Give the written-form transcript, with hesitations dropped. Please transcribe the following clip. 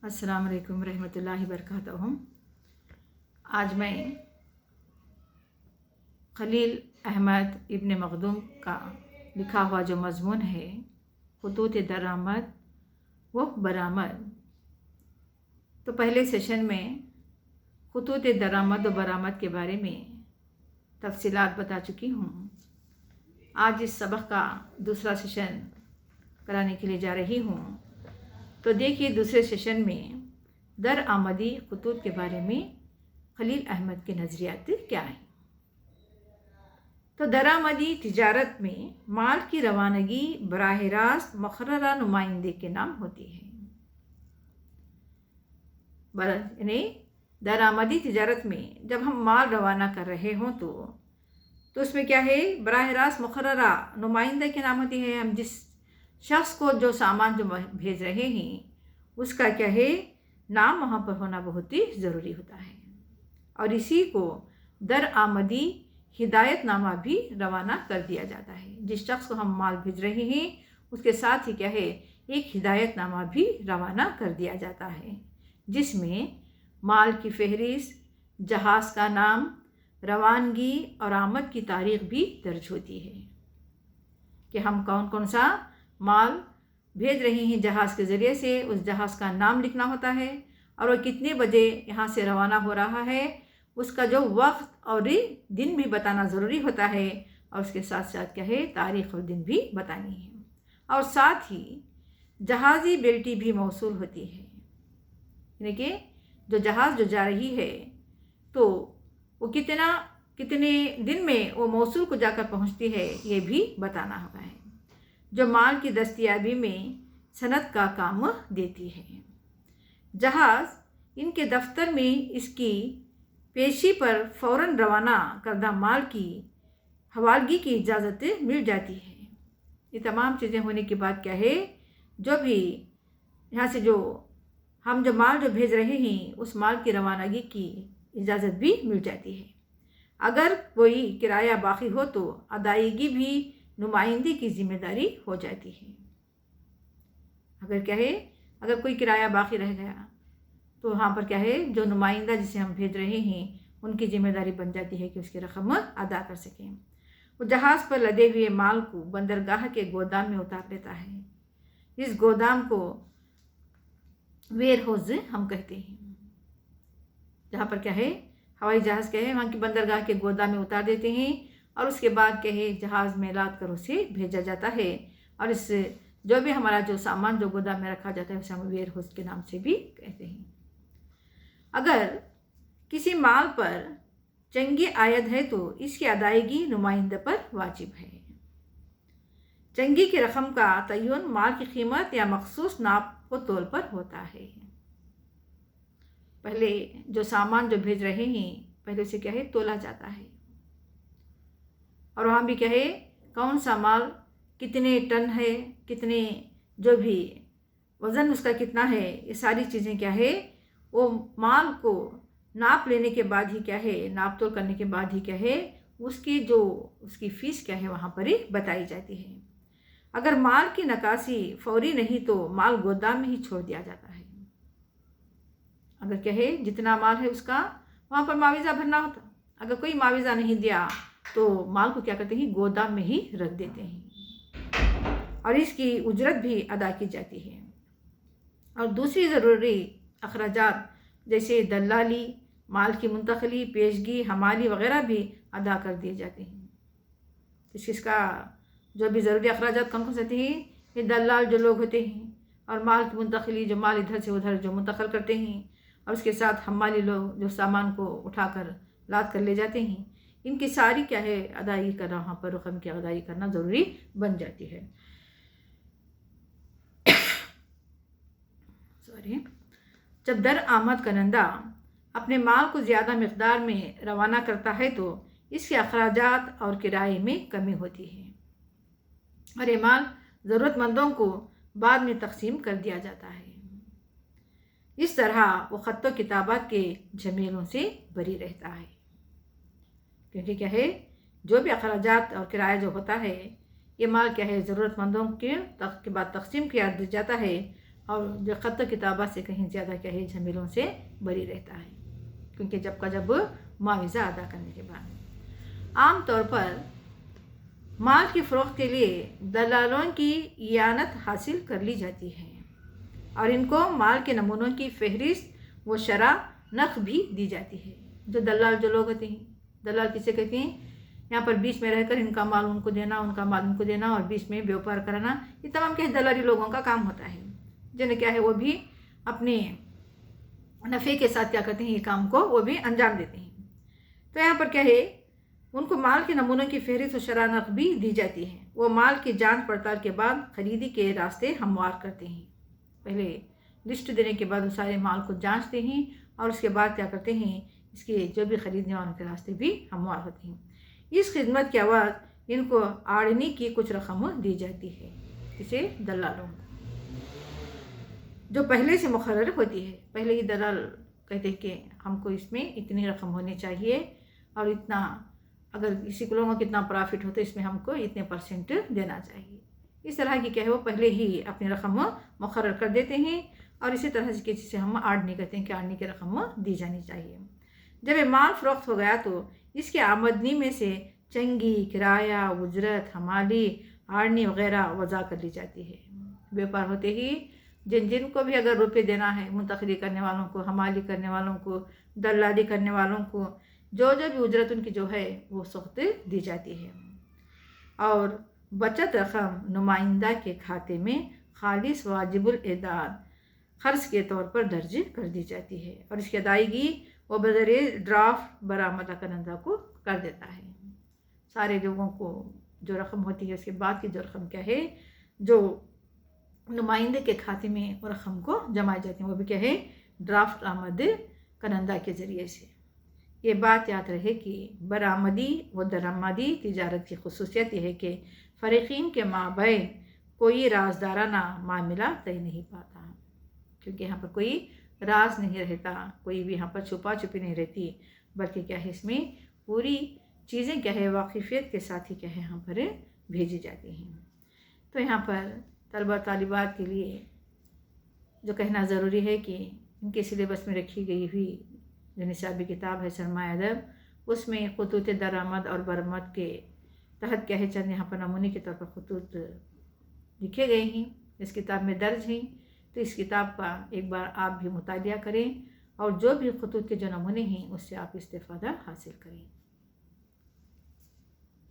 अस्सलाम वालेकुम रहमतुल्लाहि वबरकातुहू। आज मैं खलील अहमद इब्न मखदूम का लिखा हुआ जो मज़मून है खुतूत दरामद व बरामद, तो पहले सेशन में खुतूत दरामद व बरामद के बारे में तफसीलात बता चुकी हूँ। आज इस सबक का दूसरा सेशन कराने के लिए जा रही हूँ। तो देखिए, दूसरे सेशन में दर आमदी खतूत के बारे में खलील अहमद के नज़रियात क्या हैं। तो दरामदी तिजारत में माल की रवानगी बराह रास्त मुकर्ररा नुमाइंदे के नाम होती है। यानी दरामदी तिजारत में जब हम माल रवाना कर रहे हों तो उसमें क्या है, बराह रास्त मुकर्ररा नुमाइंदे के नाम होती है। हम जिस शख्स को जो सामान जो भेज रहे हैं उसका क्या है, नाम वहाँ पर होना बहुत ही ज़रूरी होता है। और इसी को दर आमदी हिदायतनामा भी रवाना कर दिया जाता है। जिस शख्स को हम माल भेज रहे हैं उसके साथ ही क्या है, एक हिदायतनामा भी रवाना कर दिया जाता है, जिसमें माल की फहरिस्त, जहाज़ का नाम, रवानगी और आमद की तारीख़ भी दर्ज होती है कि हम कौन कौन सा माल भेज रहे हैं जहाज़ के ज़रिए से। उस जहाज़ का नाम लिखना होता है और वह कितने बजे यहाँ से रवाना हो रहा है, उसका जो वक्त और दिन भी बताना ज़रूरी होता है। और उसके साथ साथ क्या है, तारीख़ और दिन भी बतानी है। और साथ ही जहाज़ी बेल्टी भी मौसूल होती है, यानी कि जो जहाज़ जो जा रही है तो वो कितने दिन में वो मौसूल को जाकर पहुँचती है, ये भी बताना होता है। जो माल की दस्तयाबी में सनद का काम देती है। जहाज़ इनके दफ्तर में इसकी पेशी पर फ़ौरन रवाना करदा माल की हवालगी की इजाज़त मिल जाती है। ये तमाम चीज़ें होने के बाद क्या है, जो भी यहाँ से हम जो माल जो भेज रहे हैं उस माल की रवानगी की इजाज़त भी मिल जाती है। अगर कोई किराया बाकी हो तो अदायगी भी नुमाइंदे की ज़िम्मेदारी हो जाती है। अगर क्या है, अगर कोई किराया बाकी रह गया तो वहाँ पर क्या है, जो नुमाइंदा जिसे हम भेज रहे हैं उनकी ज़िम्मेदारी बन जाती है कि उसकी रकम अदा कर सकें। वो जहाज़ पर लदे हुए माल को बंदरगाह के गोदाम में उतार लेता है। इस गोदाम को वेयर हाउस हम कहते हैं, जहाँ पर क्या है, हवाई जहाज़ क्या है, वहाँ की बंदरगाह के गोदाम में उतार देते हैं और उसके बाद क्या है, जहाज़ में लाद कर उसे भेजा जाता है। और इस जो भी हमारा जो सामान जो गोदाम में रखा जाता है उसे हम वेयर हाउस के नाम से भी कहते हैं। अगर किसी माल पर चंगी आयद है तो इसकी अदायगी नुमाइंदे पर वाजिब है। चंगी की रकम का तयन माल की कीमत या मखसूस नाप व तोल पर होता है। पहले जो सामान जो भेज रहे हैं पहले उसे क्या है, तोला जाता है और वहाँ भी क्या है, कौन सा माल कितने टन है, कितने जो भी वज़न उसका कितना है, ये सारी चीज़ें क्या है, वो माल को नाप लेने के बाद ही क्या है, नाप तोल करने के बाद ही क्या है, उसकी फ़ीस क्या है वहाँ पर ही बताई जाती है। अगर माल की नकासी फौरी नहीं तो माल गोदाम में ही छोड़ दिया जाता है। अगर क्या है, जितना माल है उसका वहाँ पर मुआवजा भरना होता, अगर कोई मुआवजा नहीं दिया तो माल को क्या करते हैं, गोदाम में ही रख देते हैं और इसकी उजरत भी अदा की जाती है। और दूसरी ज़रूरी अखराजात जैसे दलाली, माल की मुंतकली, पेशगी, हमाली वगैरह भी अदा कर दिए जाते हैं। इसका जो भी ज़रूरी अखराजात कौन कौन से हैं, ये दलाल जो लोग होते हैं और माल की मुंतकली, जो माल इधर से उधर जो मुंतकिल करते हैं, और उसके साथ हमाली लोग जो सामान को उठाकर लाद कर ले जाते हैं, इनकी सारी क्या है, अदायगी करना, वहाँ पर रकम की अदायगी करना ज़रूरी बन जाती है। जब दर आमद करंदा अपने माल को ज़्यादा मकदार में रवाना करता है तो इसके अखराजात और किराए में कमी होती है और ये माल ज़रूरतमंदों को बाद में तकसीम कर दिया जाता है। इस तरह वो ख़त्तो किताबात के झमेलों से बरी रहता है, क्योंकि क्या है, जो भी अखराजात और किराया जो होता है, ये माल क्या है, ज़रूरतमंदों के बाद तकसीम किया जाता है اور جو خط و کتابہ سے کہیں زیادہ کیا ہے جھمیلوں سے بری رہتا ہے، کیونکہ جب کا جب معاوضہ ادا کرنے کے بعد عام طور پر مال کی فروخت کے لیے دلالوں کی اعانت حاصل کر لی جاتی ہے اور ان کو مال کے نمونوں کی فہرست و شرح نقد بھی دی جاتی ہے۔ جو دلال جو لوگ ہوتے ہیں، دلال کسے کہتے ہیں؟ یہاں پر بیچ میں رہ کر ان کا مال ان کو دینا، ان کا مال ان کو دینا اور بیچ میں بیوپار کرانا، یہ تمام کیا ہے دلالی لوگوں کا کام ہوتا ہے، جنہیں کیا ہے وہ بھی اپنے نفع کے ساتھ کیا کرتے ہیں یہ کام کو وہ بھی انجام دیتے ہیں۔ تو یہاں پر کیا ہے ان کو مال کے نمونوں کی فہرست و شرح نقد بھی دی جاتی ہے۔ وہ مال کی جانچ پڑتال کے بعد خریدی کے راستے ہموار کرتے ہیں۔ پہلے لسٹ دینے کے بعد وہ سارے مال کو جانچتے ہیں اور اس کے بعد کیا کرتے ہیں اس کے جو بھی خریدنے والوں کے راستے بھی ہموار ہوتے ہیں۔ اس خدمت کے عوض ان کو آڑنی کی کچھ رقم دی جاتی ہے، اسے دلالوں جو پہلے سے مقرر ہوتی ہے۔ پہلے ہی دلال کہتے ہیں کہ ہم کو اس میں اتنی رقم ہونی چاہیے اور اتنا اگر کسی کو لوگوں کو کتنا پرافٹ ہوتا ہے اس میں ہم کو اتنے پرسنٹ دینا چاہیے۔ اس طرح کی کیا ہے وہ پہلے ہی اپنی رقم مقرر کر دیتے ہیں اور اسی طرح سے کسی سے ہم آڑنی کہتے ہیں کہ آڑنی کی رقم دی جانی چاہیے۔ جب یہ مال فروخت ہو گیا تو اس کے آمدنی میں سے چنگی، کرایہ، اجرت، حمالی، آڑنی وغیرہ وضع کر لی جاتی ہے۔ بیوپار ہوتے ہی جن کو بھی اگر روپے دینا ہے، منتقلی کرنے والوں کو، حمالی کرنے والوں کو، دلالی کرنے والوں کو، جو بھی اجرت ان کی جو ہے وہ سخت دی جاتی ہے اور بچت رقم نمائندہ کے کھاتے میں خالص واجب الاداد خرچ کے طور پر درج کر دی جاتی ہے اور اس کی ادائیگی وہ بذریعہ ڈرافٹ برآمدہ کنندہ کو کر دیتا ہے۔ سارے لوگوں کو جو رقم ہوتی ہے اس کے بعد کی جو رقم کیا ہے جو نمائندے کے کھاتے میں وہ رقم کو جمائی جاتی ہیں وہ بھی کیا ہے ڈرافٹ آمد کنندہ کے ذریعے سے۔ یہ بات یاد رہے کہ برآمدی و درآمدی تجارت کی خصوصیت یہ ہے کہ فریقین کے مابین کوئی رازدارانہ معاملہ طے نہیں پاتا، کیونکہ یہاں پر کوئی راز نہیں رہتا، کوئی بھی یہاں پر چھپا چھپی نہیں رہتی، بلکہ کیا ہے اس میں پوری چیزیں کیا ہے واقفیت کے ساتھ ہی کیا ہے یہاں پر بھیجی جاتی ہیں۔ تو یہاں پر طلبہ طالبات کے لیے جو کہنا ضروری ہے کہ ان کے سلیبس میں رکھی گئی ہوئی جو نصابی کتاب ہے سرمایہ ادب، اس میں خطوط درآمد اور برآمد کے تحت کیا ہے چند یہاں پر نمونے کے طور پر خطوط لکھے گئے ہیں، اس کتاب میں درج ہیں۔ تو اس کتاب کا ایک بار آپ بھی مطالعہ کریں اور جو بھی خطوط کے جو نمونے ہیں اس سے آپ استفادہ حاصل کریں۔